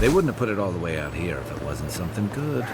They wouldn't have put it all the way out here if it wasn't something good.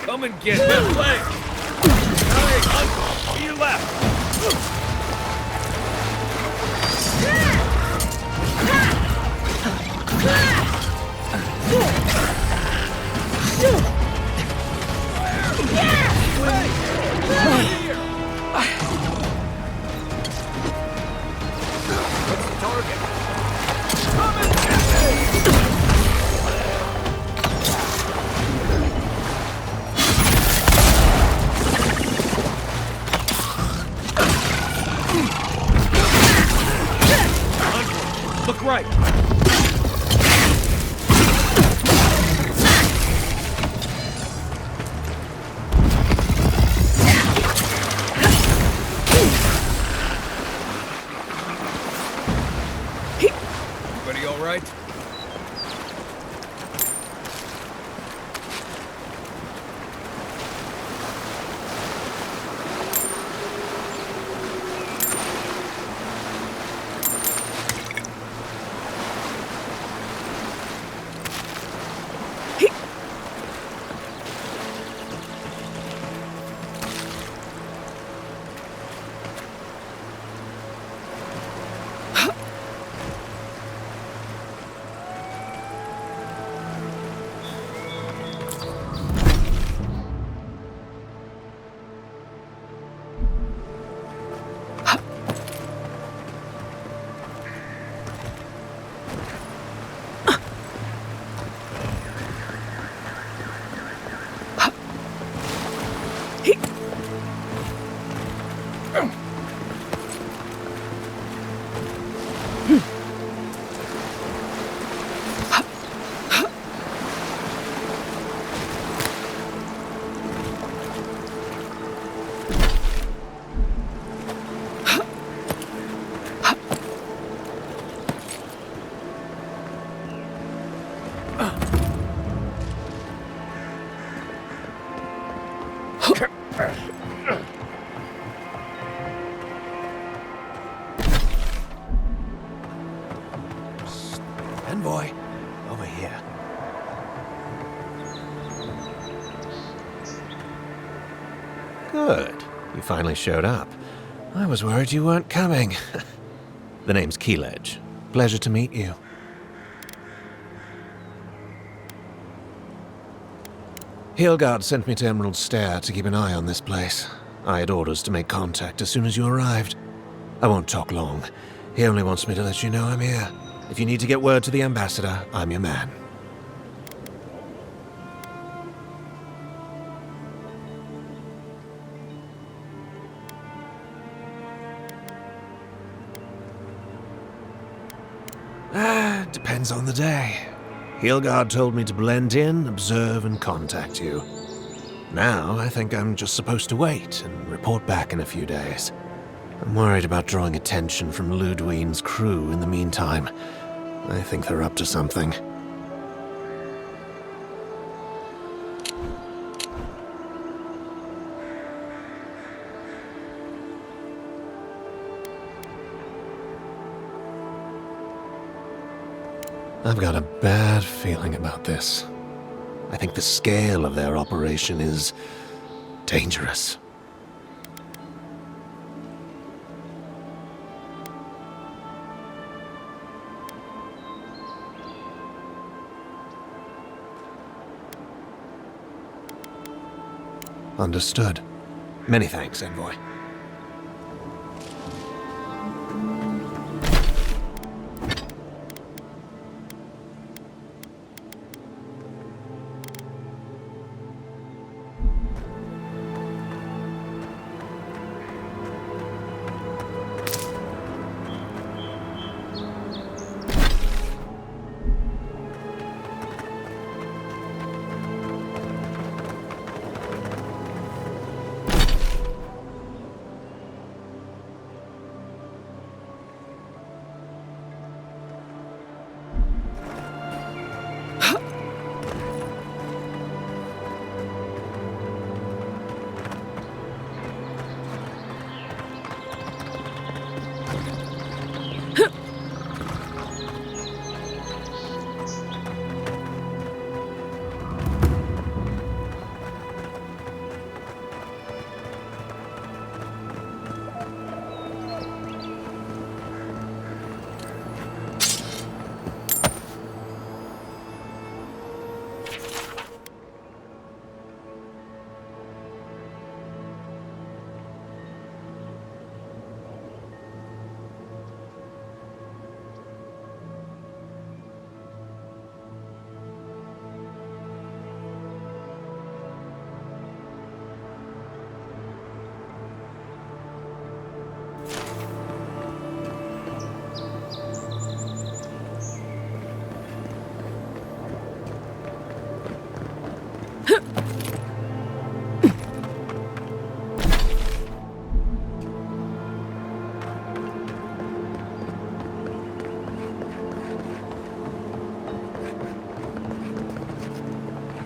Come and get that leg! Hey, Uncle, to your left! What's the target? Come and get me! Look right! Everybody all right? Envoy, over here. Good. You finally showed up. I was worried you weren't coming. The name's Keeledge. Pleasure to meet you. Hilgard sent me to Emerald Stair to keep an eye on this place. I had orders to make contact as soon as you arrived. I won't talk long. He only wants me to let you know I'm here. If you need to get word to the ambassador, I'm your man. Depends on the day. Hilgard told me to blend in, observe, and contact you. Now, I think I'm just supposed to wait and report back in a few days. I'm worried about drawing attention from Ludwine's crew in the meantime. I think they're up to something. I've got a bad feeling about this. I think the scale of their operation is dangerous. Understood. Many thanks, Envoy.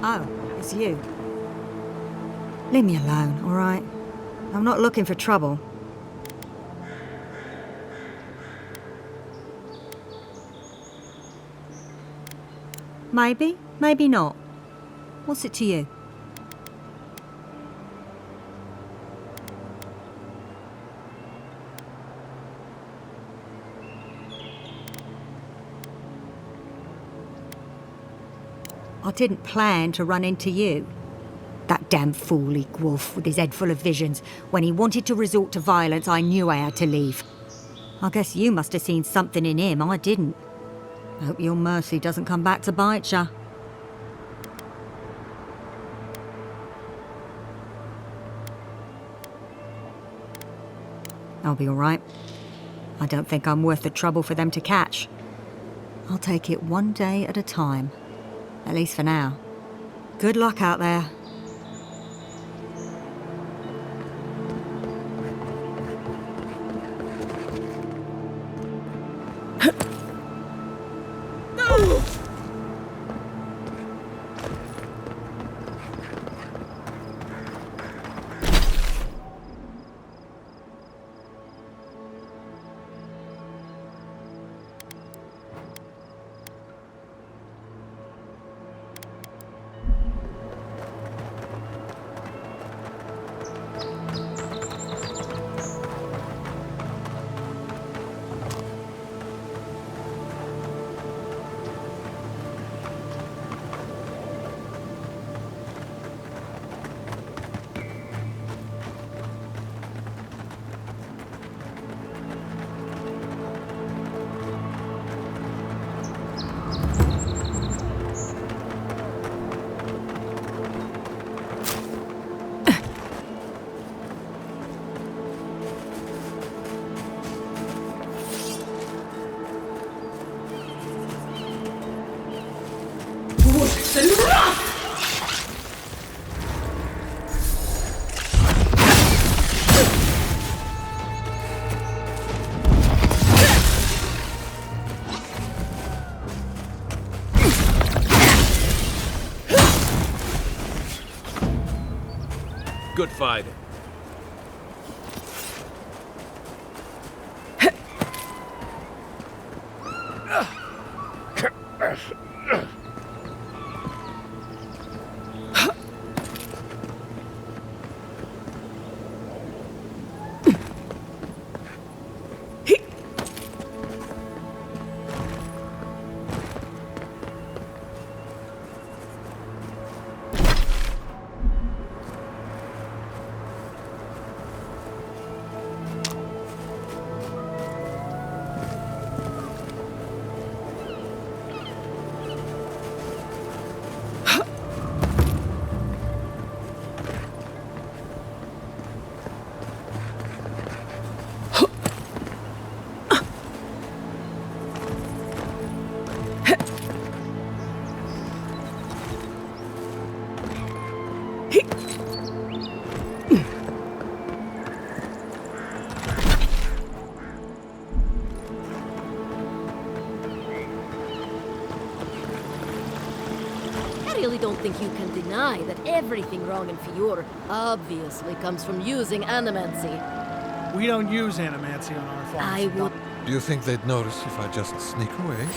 Oh, it's you. Leave me alone, all right? I'm not looking for trouble. Maybe, maybe not. What's it to you? I didn't plan to run into you. That damn fool Wolf with his head full of visions. When he wanted to resort to violence, I knew I had to leave. I guess you must have seen something in him I didn't. I hope your mercy doesn't come back to bite ya. I'll be all right. I don't think I'm worth the trouble for them to catch. I'll take it one day at a time. At least for now. Good luck out there. good fighting. I really don't think you can deny that everything wrong in Fior obviously comes from using animancy. We don't use animancy on our farms. I would... Do you think they'd notice if I just sneak away?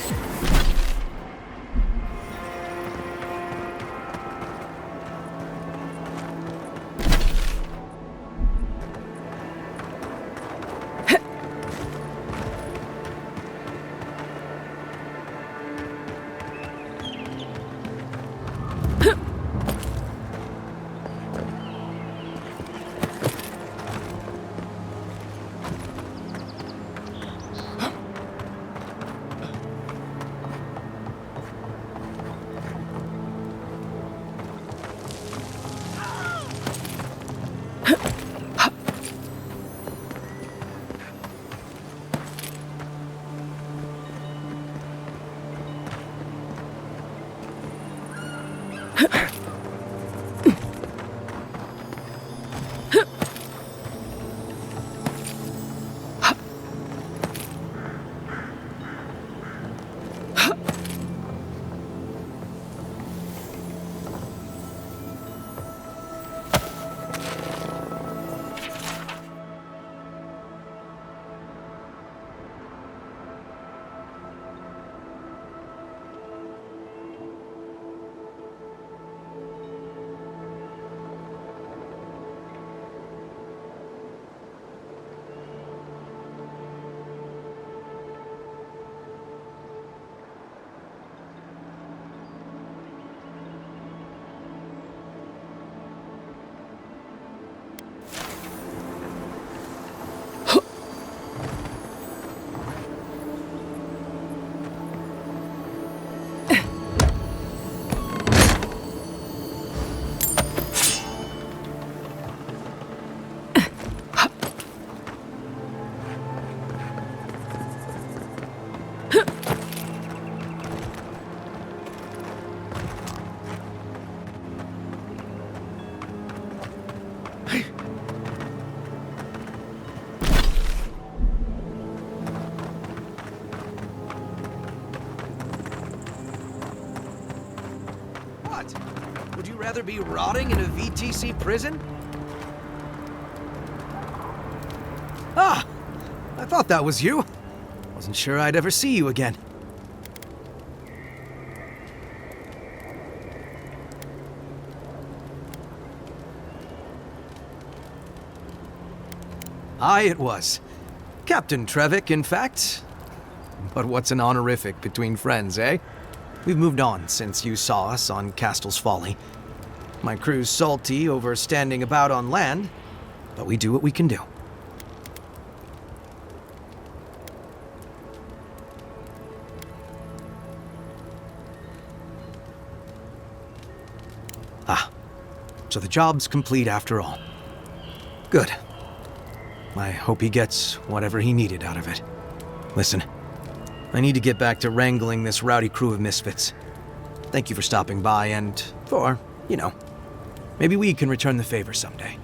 Would you rather be rotting in a VTC prison? Ah! I thought that was you. Wasn't sure I'd ever see you again. Aye, it was. Captain Trevik, in fact. But what's an honorific between friends, eh? We've moved on since you saw us on Castle's Folly. My crew's salty over standing about on land, but we do what we can do. Ah, so the job's complete after all. Good. I hope he gets whatever he needed out of it. Listen, I need to get back to wrangling this rowdy crew of misfits. Thank you for stopping by and for, maybe we can return the favor someday.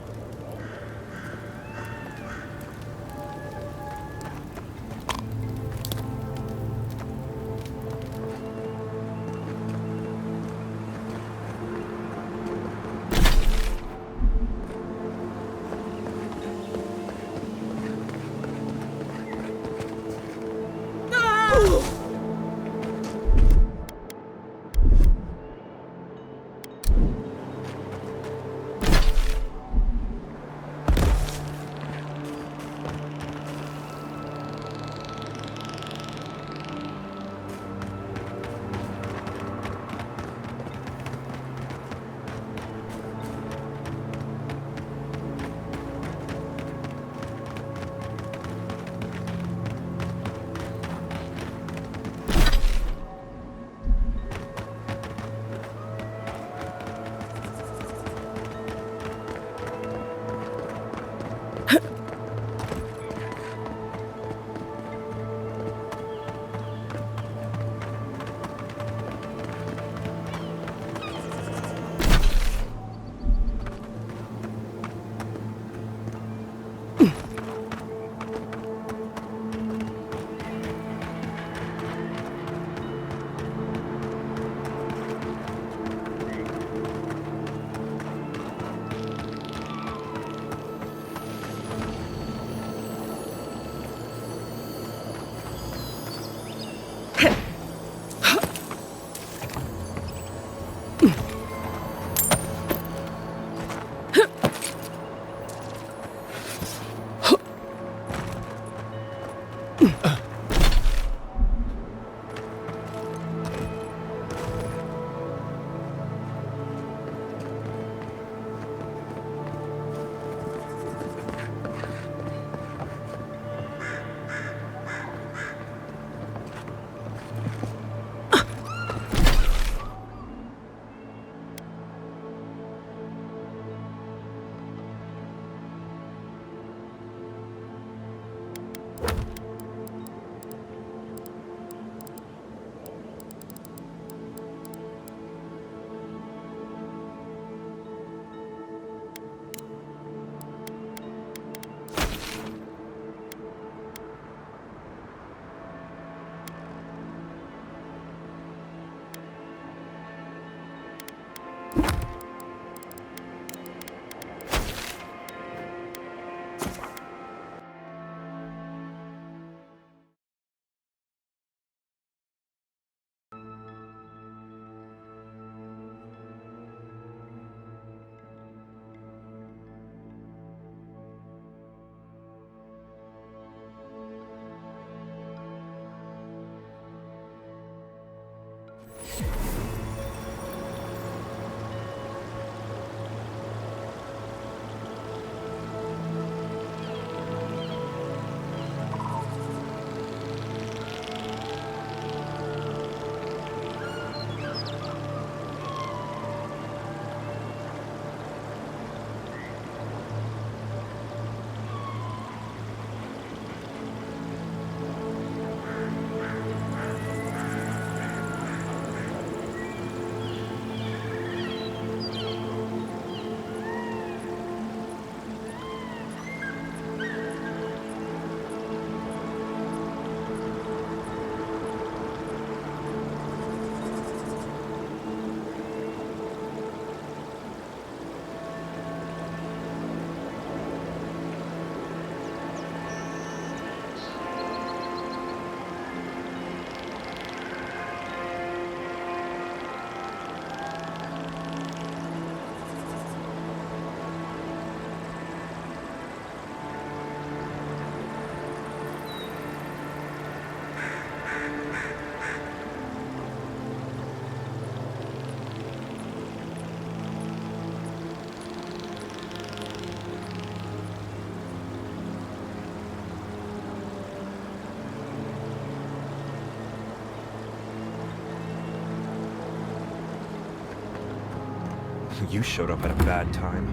You showed up at a bad time.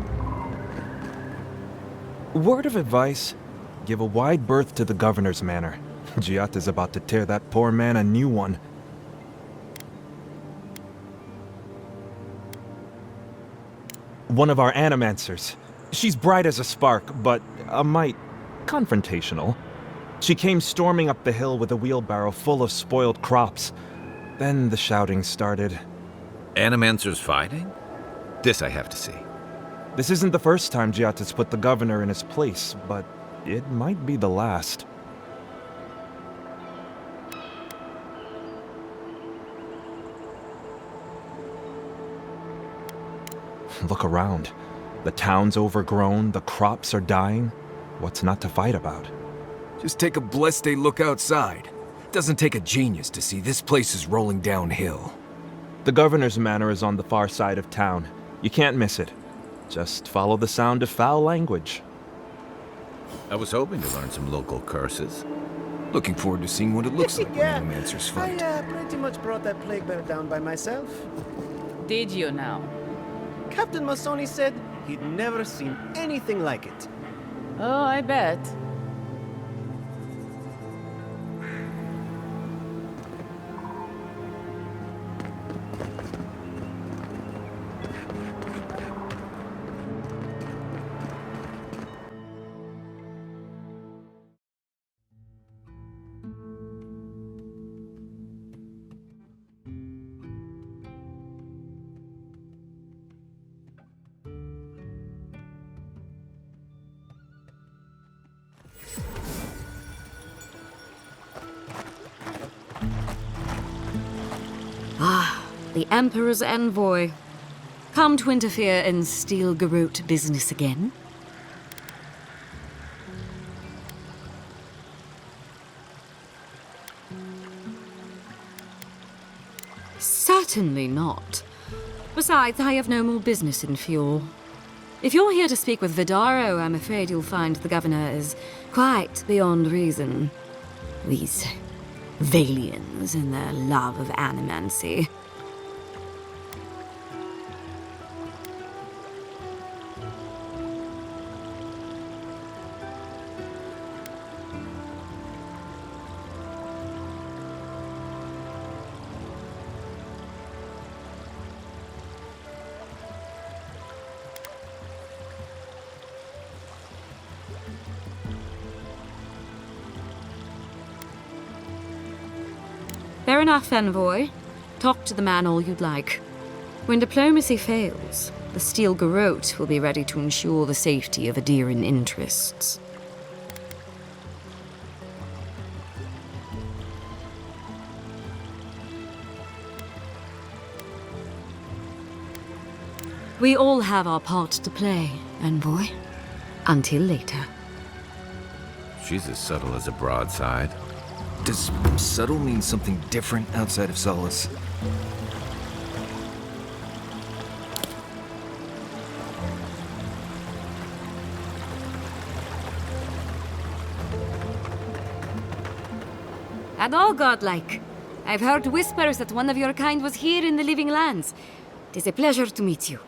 Word of advice, give a wide berth to the governor's manor. Giatta's about to tear that poor man a new one. One of our animancers. She's bright as a spark, but a mite confrontational. She came storming up the hill with a wheelbarrow full of spoiled crops. Then the shouting started. Animancers fighting? This I have to see. This isn't the first time Giatta's put the governor in his place, but it might be the last. Look around. The town's overgrown, the crops are dying. What's not to fight about? Just take a blessed day look outside. Doesn't take a genius to see this place is rolling downhill. The governor's manor is on the far side of town. You can't miss it. Just follow the sound of foul language. I was hoping to learn some local curses. Looking forward to seeing what it looks like Yeah, when Animancers fight. I pretty much brought that plague bear down by myself. Did you now? Captain Masoni said he'd never seen anything like it. Oh, I bet. The Emperor's envoy. Come to interfere in Steel Garrote business again? Certainly not. Besides, I have no more business in fuel. If you're here to speak with Vidaro, I'm afraid you'll find the governor is quite beyond reason. These Valians and their love of animancy. Fair enough, envoy. Talk to the man all you'd like. When diplomacy fails, the Steel Garrote will be ready to ensure the safety of Adiran interests. We all have our part to play, envoy. Until later. She's as subtle as a broadside. Does subtle mean something different outside of Solace? And all godlike. I've heard whispers that one of your kind was here in the Living Lands. It is a pleasure to meet you.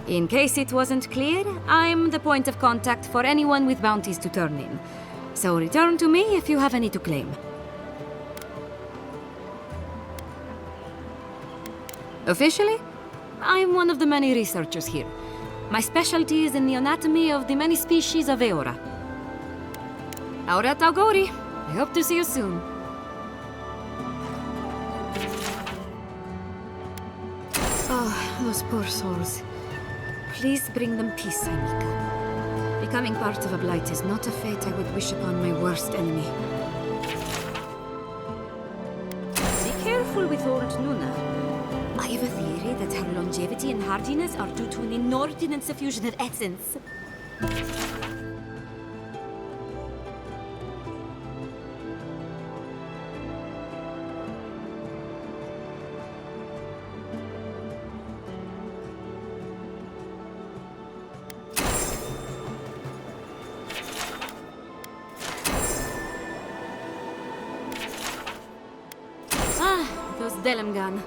In case it wasn't clear, I'm the point of contact for anyone with bounties to turn in. So return to me if you have any to claim. Officially, I'm one of the many researchers here. My specialty is in the anatomy of the many species of Eora. Auret Auguri. I hope to see you soon. Oh, those poor souls. Please bring them peace, Anika. Becoming part of a blight is not a fate I would wish upon my worst enemy. Be careful with old Nuna. I have a theory that her longevity and hardiness are due to an inordinate suffusion of essence. Those Delimgan.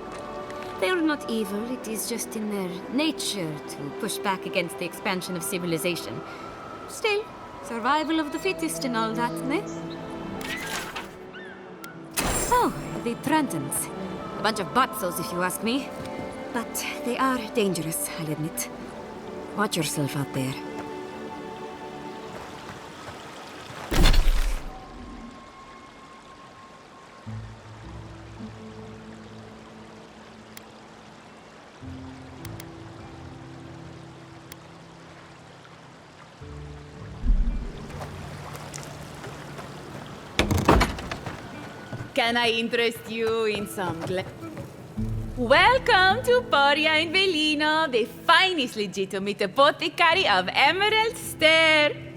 They're not evil, it is just in their nature to push back against the expansion of civilization. Still, survival of the fittest and all that, eh? Oh, the Trentons. A bunch of butzos, if you ask me. But they are dangerous, I'll admit. Watch yourself out there. Can I interest you in some Welcome to Poria in Velino, the finest legitimate apothecary of Emerald Stair.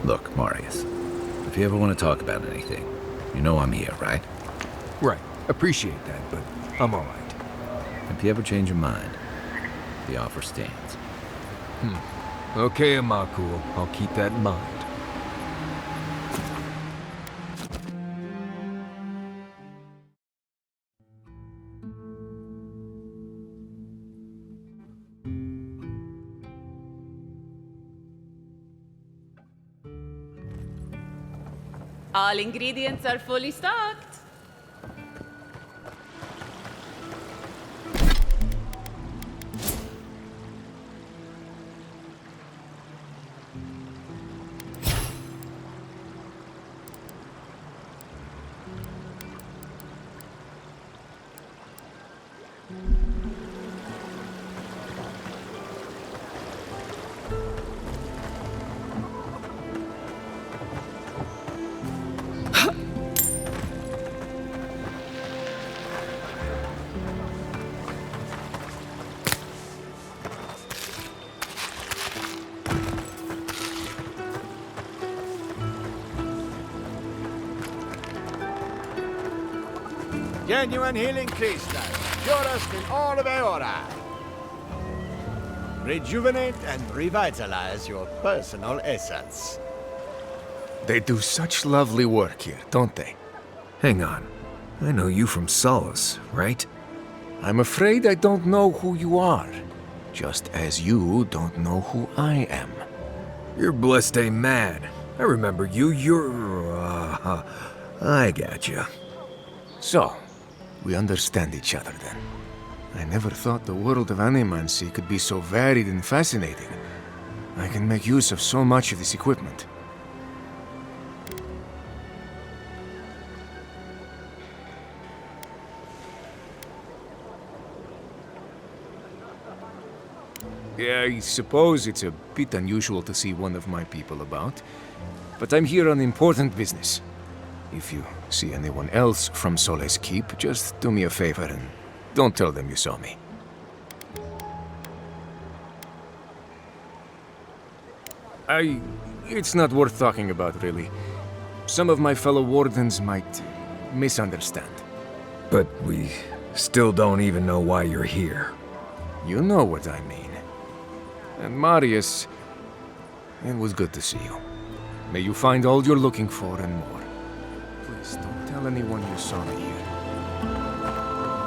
Look, Marius, if you ever want to talk about anything, you know I'm here, right? Right. Appreciate that, but I'm alright. If you ever change your mind, the offer stands. Okay, Amakul. I'll keep that in mind. All ingredients are fully stocked. Genuine healing crystal, purest in all of Eora. Rejuvenate and revitalize your personal essence. They do such lovely work here, don't they? Hang on. I know you from Solace, right? I'm afraid I don't know who you are. Just as you don't know who I am. You're Bleste man. I remember you. I gotcha. So, we understand each other then. I never thought the world of animancy could be so varied and fascinating. I can make use of so much of this equipment. Yeah, I suppose it's a bit unusual to see one of my people about, but I'm here on important business. If you see anyone else from Sole's Keep, just do me a favor and don't tell them you saw me. It's not worth talking about, really. Some of my fellow wardens might misunderstand. But we still don't even know why you're here. You know what I mean. And Marius, it was good to see you. May you find all you're looking for and more. Please don't tell anyone you saw me here.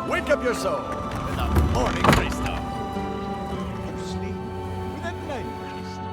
Wake up your soul with a morning crystal. You sleep with a night crystal.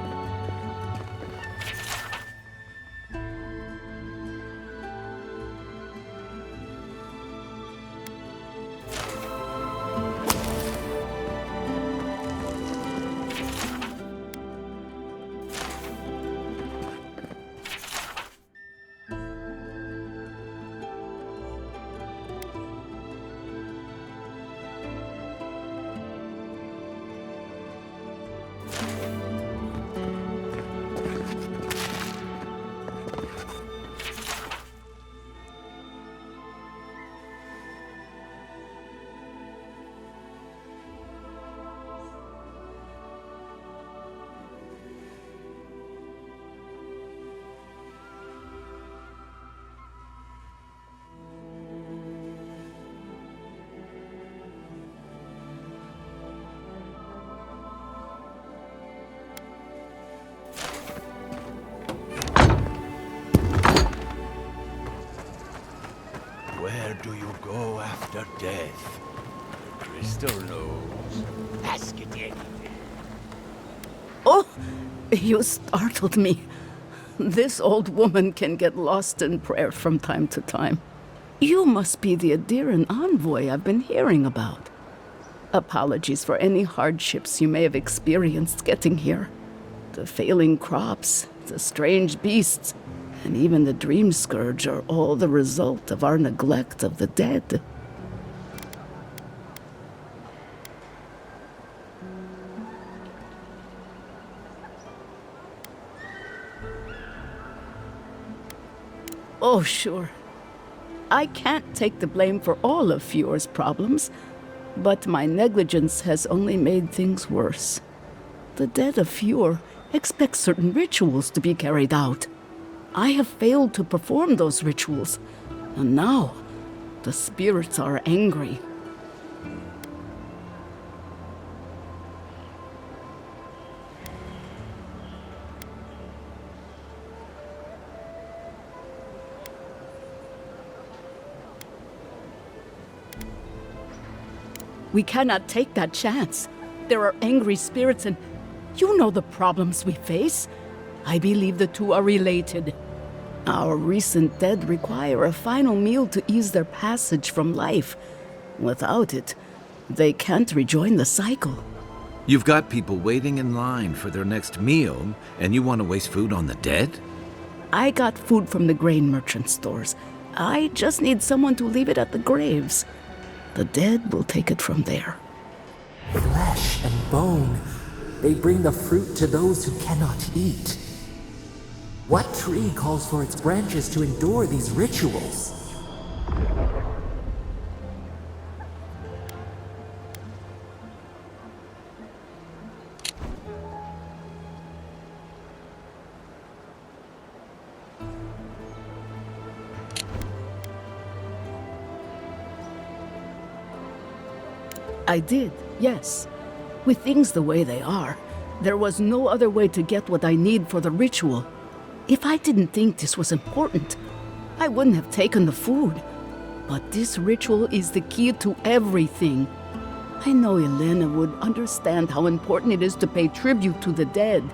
Where do you go after death? The crystal knows. Ask it anything. Oh, you startled me. This old woman can get lost in prayer from time to time. You must be the Adiran envoy I've been hearing about. Apologies for any hardships you may have experienced getting here. The failing crops, the strange beasts, and even the dream scourge are all the result of our neglect of the dead. Oh, sure. I can't take the blame for all of Fjeor's problems, but my negligence has only made things worse. The dead of Fjord expect certain rituals to be carried out. I have failed to perform those rituals, and now the spirits are angry. We cannot take that chance. There are angry spirits and you know the problems we face. I believe the two are related. Our recent dead require a final meal to ease their passage from life. Without it, they can't rejoin the cycle. You've got people waiting in line for their next meal, and you want to waste food on the dead? I got food from the grain merchant stores. I just need someone to leave it at the graves. The dead will take it from there. Flesh and bone. They bring the fruit to those who cannot eat. What tree calls for its branches to endure these rituals? I did, yes. With things the way they are, there was no other way to get what I need for the ritual. If I didn't think this was important, I wouldn't have taken the food. But this ritual is the key to everything. I know Elena would understand how important it is to pay tribute to the dead.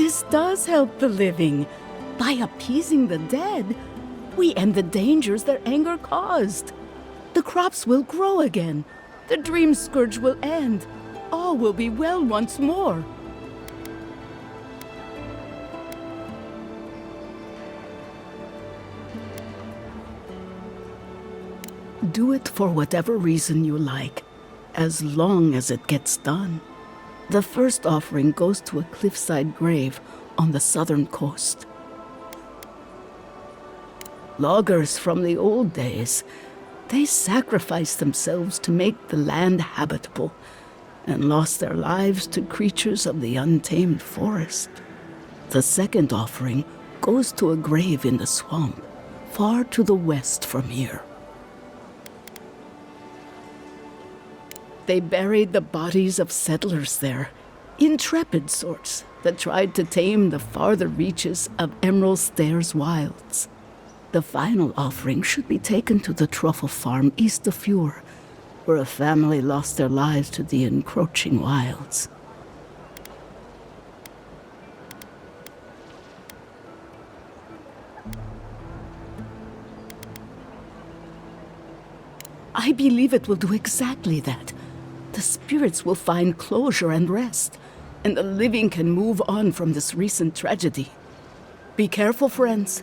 This does help the living. By appeasing the dead, we end the dangers their anger caused. The crops will grow again. The dream scourge will end. All will be well once more. Do it for whatever reason you like, as long as it gets done. The first offering goes to a cliffside grave on the southern coast. Loggers from the old days, they sacrificed themselves to make the land habitable and lost their lives to creatures of the untamed forest. The second offering goes to a grave in the swamp, far to the west from here. They buried the bodies of settlers there, intrepid sorts that tried to tame the farther reaches of Emerald Stairs wilds. The final offering should be taken to the truffle farm east of Fjord, where a family lost their lives to the encroaching wilds. I believe it will do exactly that. The spirits will find closure and rest, and the living can move on from this recent tragedy. Be careful, friends.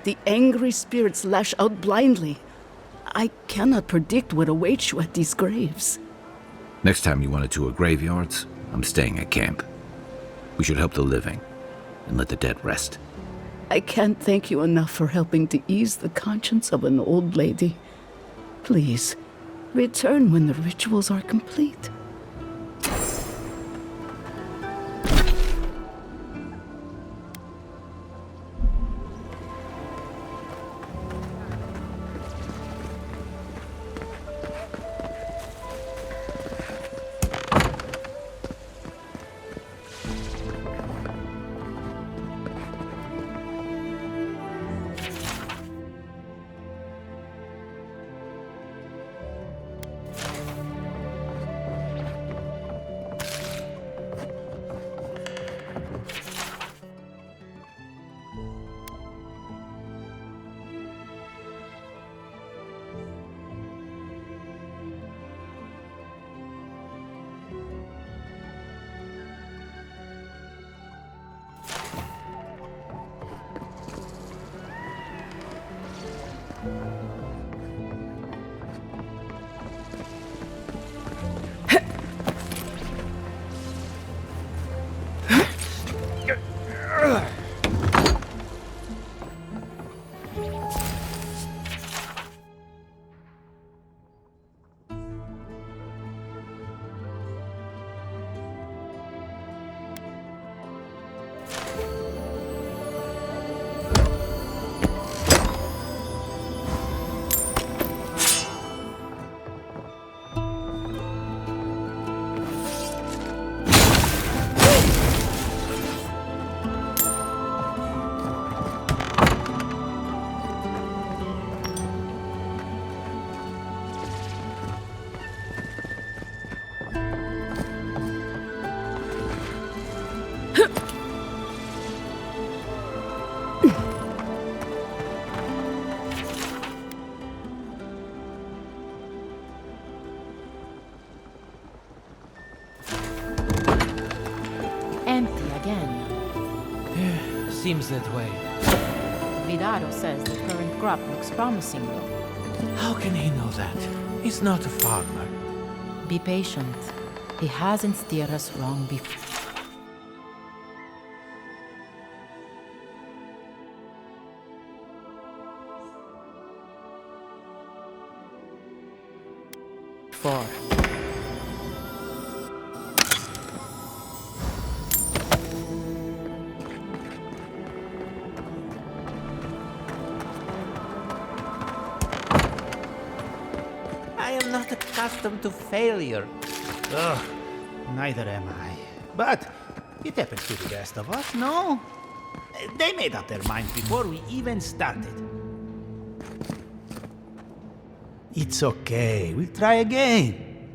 The angry spirits lash out blindly. I cannot predict what awaits you at these graves. Next time you want to tour graveyards, I'm staying at camp. We should help the living and let the dead rest. I can't thank you enough for helping to ease the conscience of an old lady. Please, return when the rituals are complete. seems that way. Vidaro says the current crop looks promising, though. How can he know that? He's not a farmer. Be patient. He hasn't steered us wrong before. I am not accustomed to failure. Ugh, neither am I. But it happens to the best of us, no? They made up their minds before we even started. It's okay, we'll try again.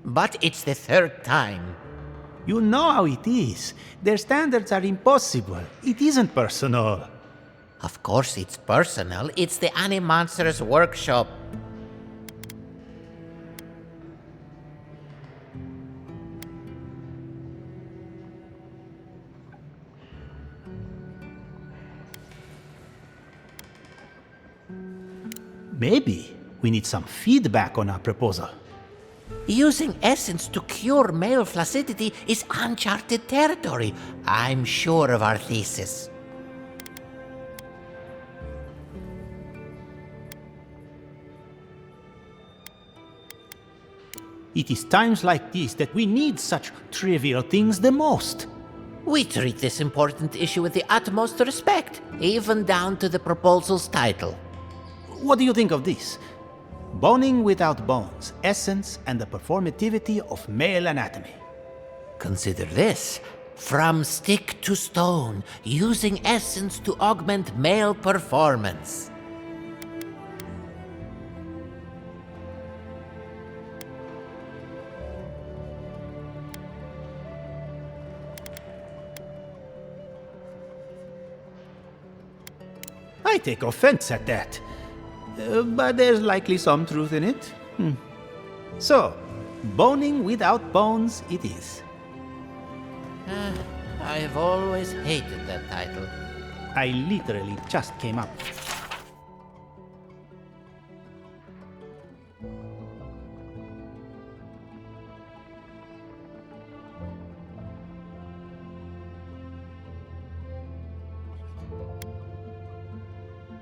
But it's the third time. You know how it is. Their standards are impossible. It isn't personal. Of course it's personal. It's the Animonsters workshop. Maybe we need some feedback on our proposal. Using essence to cure male flaccidity is uncharted territory. I'm sure of our thesis. It is times like these that we need such trivial things the most. We treat this important issue with the utmost respect, even down to the proposal's title. What do you think of this? Boning without bones, essence and the performativity of male anatomy. Consider this. From stick to stone, using essence to augment male performance. I take offense at that. But there's likely some truth in it. So, boning without bones it is. I have always hated that title. I literally just came up.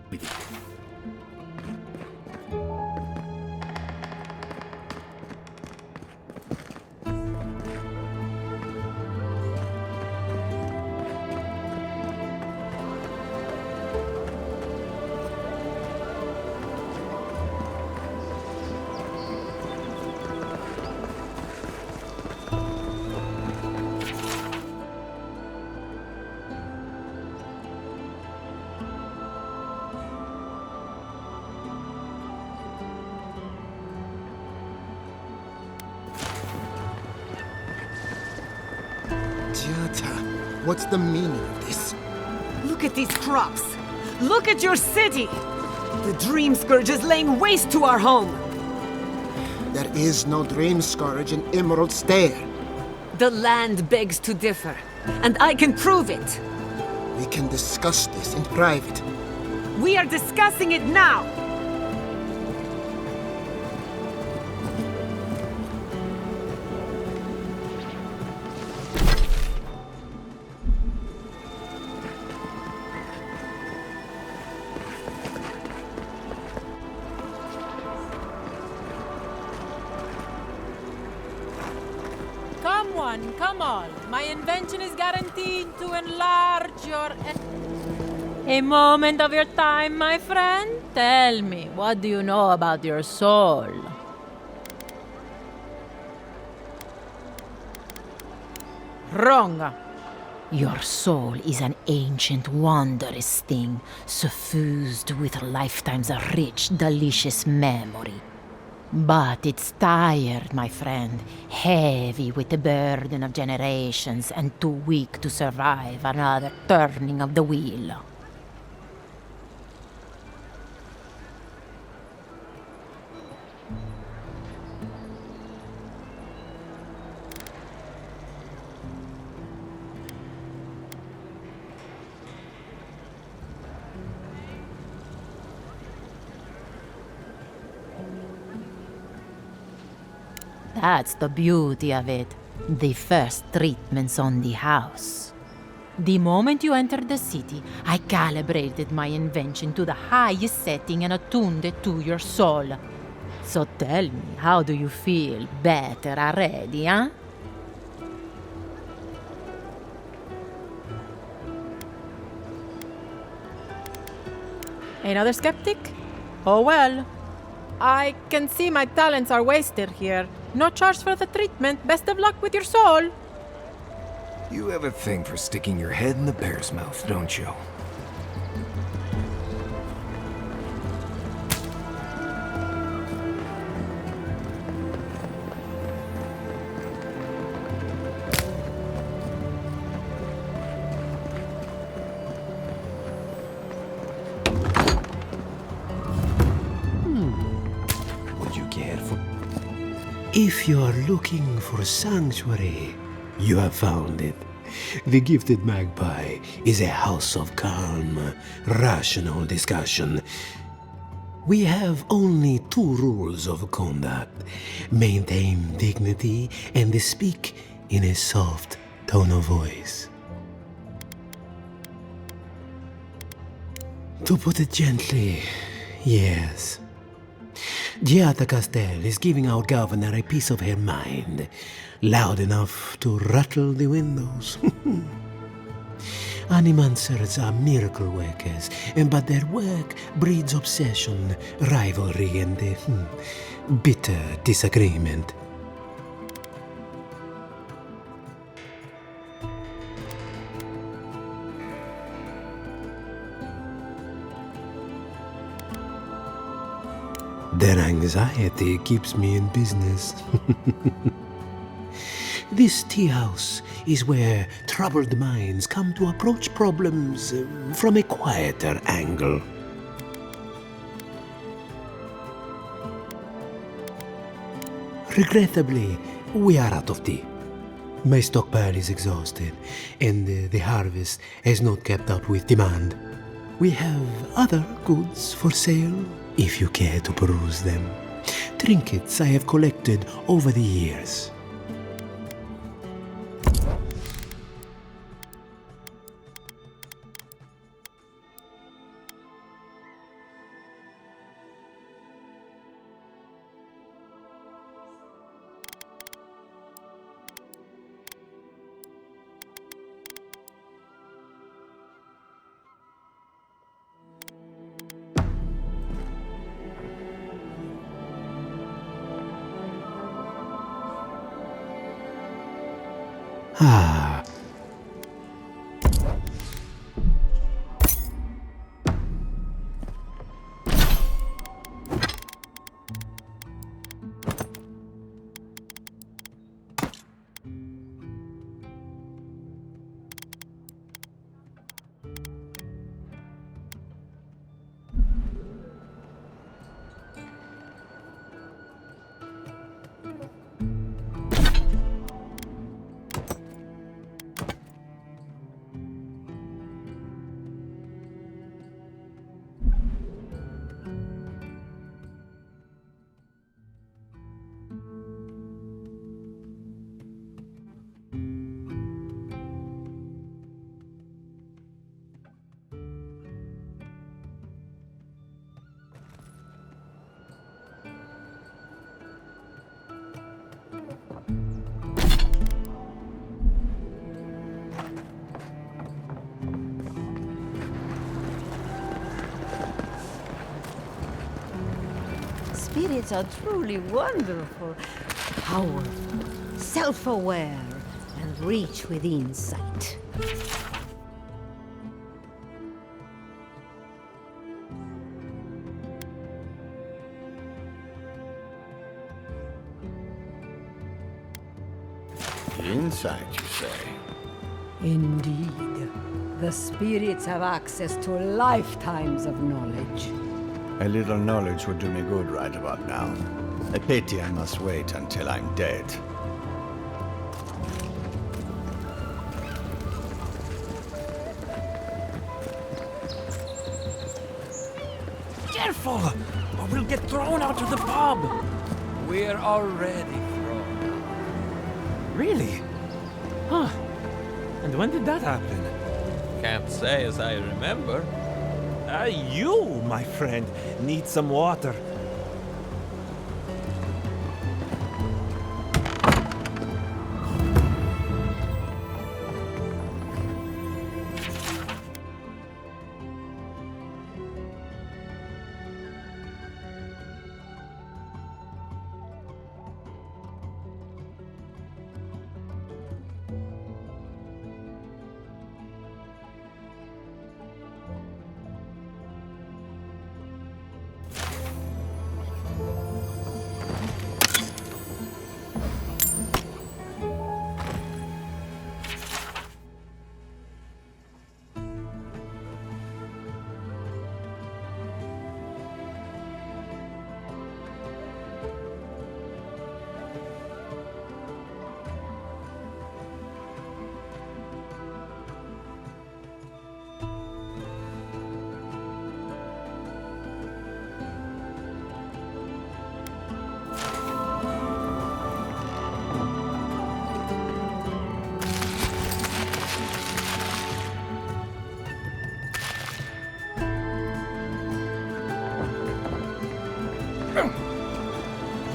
With it. What's the meaning of this? Look at these crops. Look at your city. The Dream Scourge is laying waste to our home. There is no Dream Scourge in Emerald Stair. The land begs to differ, and I can prove it. We can discuss this in private. We are discussing it now. Come on. My invention is guaranteed to enlarge your... A moment of your time, my friend? Tell me, what do you know about your soul? Wrong. Your soul is an ancient, wondrous thing, suffused with lifetimes of rich, delicious memory. But it's tired, my friend, heavy with the burden of generations and too weak to survive another turning of the wheel. That's the beauty of it. The first treatment's on the house. The moment you entered the city, I calibrated my invention to the highest setting and attuned it to your soul. So tell me, how do you feel? Better already, huh? Another skeptic? Oh well. I can see my talents are wasted here. No charge for the treatment. Best of luck with your soul. You have a thing for sticking your head in the bear's mouth, don't you? Would you care for... If you are looking for sanctuary, you have found it. The Gifted Magpie is a house of calm, rational discussion. We have only 2 rules of conduct. Maintain dignity and speak in a soft tone of voice. To put it gently, yes. Giata Castel is giving our governor a piece of her mind, loud enough to rattle the windows. Animancers are miracle workers, but their work breeds obsession, rivalry, and bitter disagreement. Their anxiety keeps me in business. This tea house is where troubled minds come to approach problems from a quieter angle. Regrettably, we are out of tea. My stockpile is exhausted, and the harvest has not kept up with demand. We have other goods for sale, if you care to peruse them. Trinkets I have collected over the years. Ah. Spirits are truly wonderful, powerful, self-aware, and reach within sight. Insight, you say? Indeed. The spirits have access to lifetimes of knowledge. A little knowledge would do me good right about now. A pity I must wait until I'm dead. Careful, or we'll get thrown out of the pub. We're already thrown. Really? Huh. And when did that happen? Can't say as I remember. You, my friend, need some water.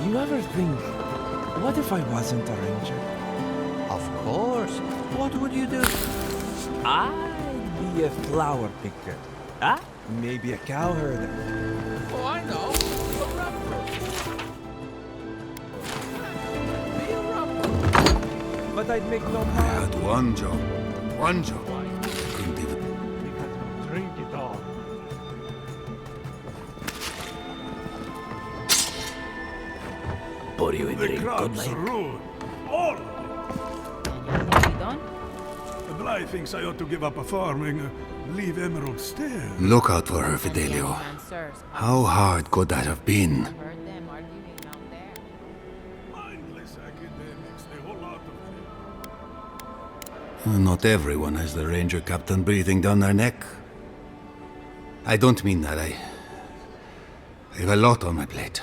You ever think, what if I wasn't a ranger? Of course. What would you do? I'd be a flower picker. Ah, maybe a cowherder. Oh, I know. A rapper. Be a rapper. But I'd make no money. I had one job. One job. Couldn't even. Drink it all. Pour you a drink, good Crops night. are rude. All of You done? it. Bly thinks I ought to give up a farming, leave Emerald Stair. Look out for her, Fidelio. How hard could that have been? Heard them arguing down there. Mindless academics, they hold out of it. Not everyone has the ranger captain breathing down their neck. I don't mean that. I have a lot on my plate.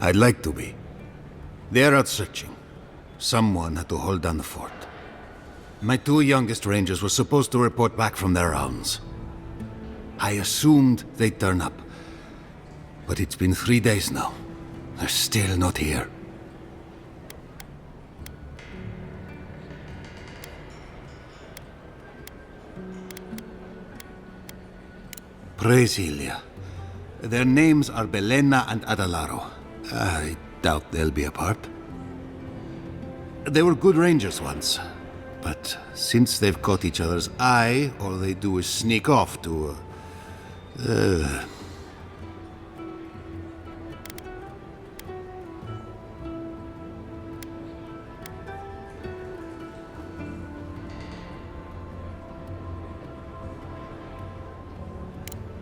I'd like to be. They're out searching. Someone had to hold down the fort. My two youngest rangers were supposed to report back from their rounds. I assumed they'd turn up. But it's been 3 days now. They're still not here. Praise Ilia. Their names are Belena and Adalaro. I doubt they'll be apart. They were good rangers once, but since they've caught each other's eye, all they do is sneak off to...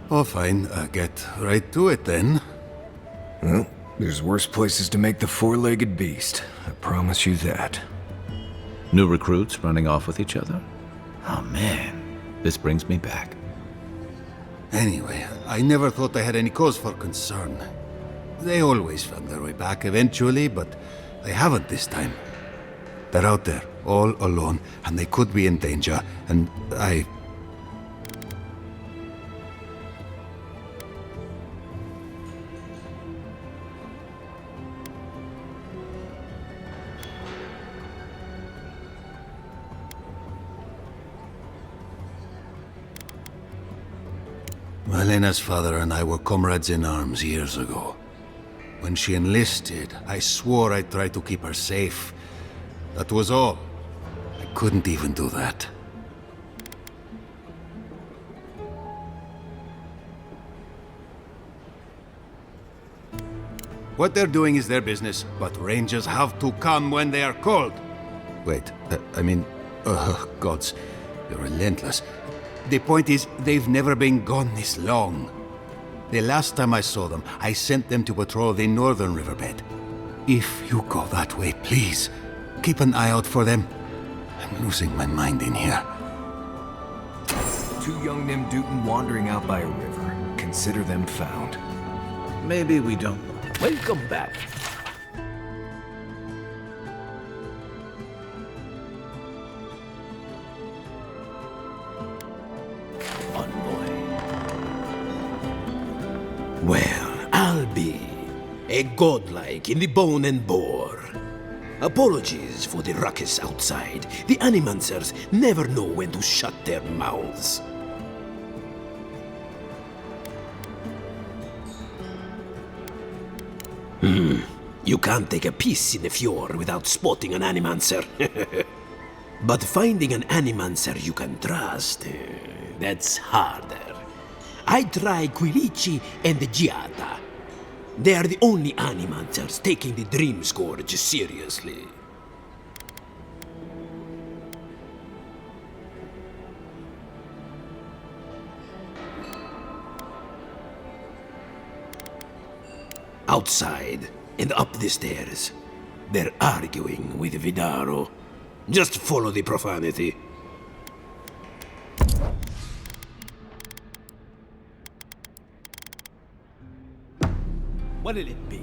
Oh, fine. Get right to it, then. Well, there's worse places to make the four-legged beast. I promise you that. New recruits running off with each other? Oh, man. This brings me back. Anyway, I never thought I had any cause for concern. They always found their way back eventually, but they haven't this time. They're out there, all alone, and they could be in danger, and I... Malena's father and I were comrades in arms years ago. When she enlisted, I swore I'd try to keep her safe. That was all. I couldn't even do that. What they're doing is their business, but rangers have to come when they are called. Wait, gods, you're relentless. The point is, they've never been gone this long. The last time I saw them, I sent them to patrol the northern riverbed. If you go that way, please, keep an eye out for them. I'm losing my mind in here. two young Nimdutin wandering out by a river. Consider them found. Maybe we don't. Welcome back. Well, I'll be a godlike in the bone and bore. Apologies for the ruckus outside. The Animancers never know when to shut their mouths. You can't take a piece in the fjord without spotting an Animancer. But finding an Animancer you can trust, that's harder. I try Quilici and the Giata. They are the only Animancers taking the Dream Scourge seriously. Outside and up the stairs, they're arguing with Vidaro. Just follow the profanity. What'll it be?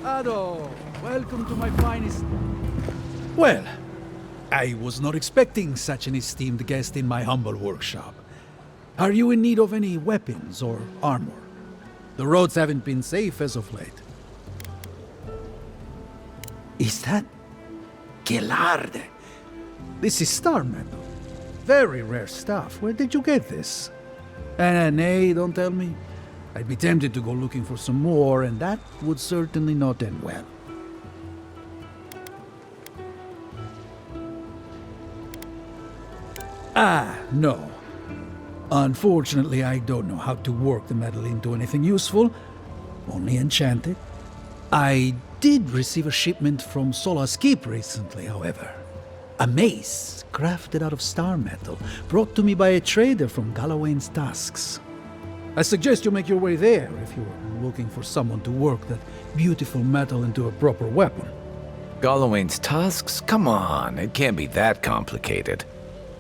Ado, welcome to my finest. Well, I was not expecting such an esteemed guest in my humble workshop. Are you in need of any weapons or armor? The roads haven't been safe as of late. Is that Gelard? This is star metal. Very rare stuff. Where did you get this? Nay, don't tell me. I'd be tempted to go looking for some more, and that would certainly not end well. No. Unfortunately, I don't know how to work the metal into anything useful. Only enchant it. I did receive a shipment from Sola's Keep recently, however. A mace crafted out of star metal, brought to me by a trader from Galawain's Tusks. I suggest you make your way there if you're looking for someone to work that beautiful metal into a proper weapon. Galawain's tusks? Come on, it can't be that complicated.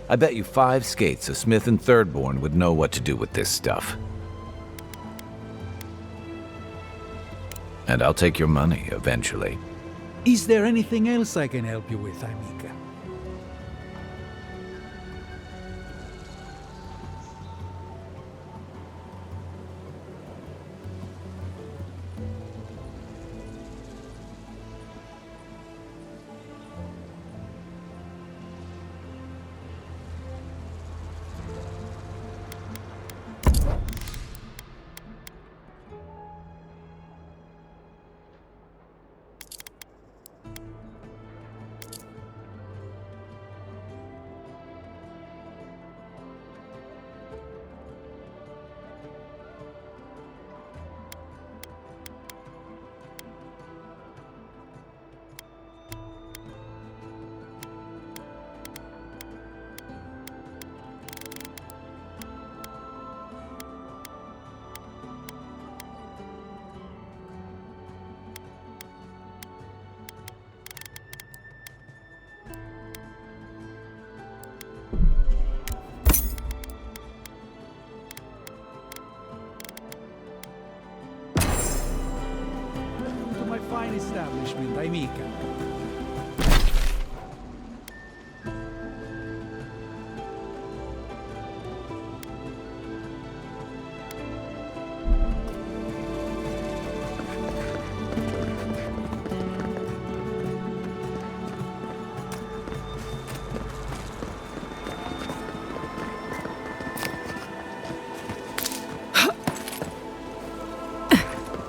I bet you 5 skates a Smith and Thirdborn would know what to do with this stuff. And I'll take your money eventually. Is there anything else I can help you with, Amika? Fine establishment, Amika.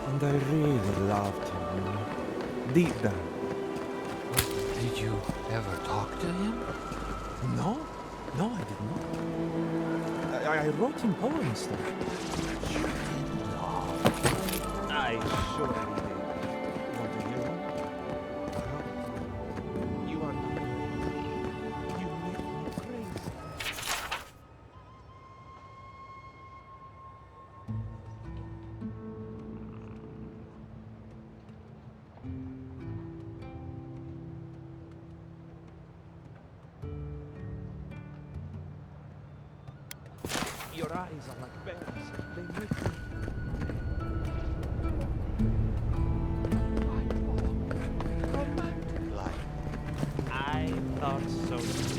And I really loved him. Deep down. Did you ever talk to him? No, I did not. I wrote him poems though. You did not. I sure did. Want to hear one? You are not. You make me crazy. Your eyes are like bears. They make me... Like. I thought so too.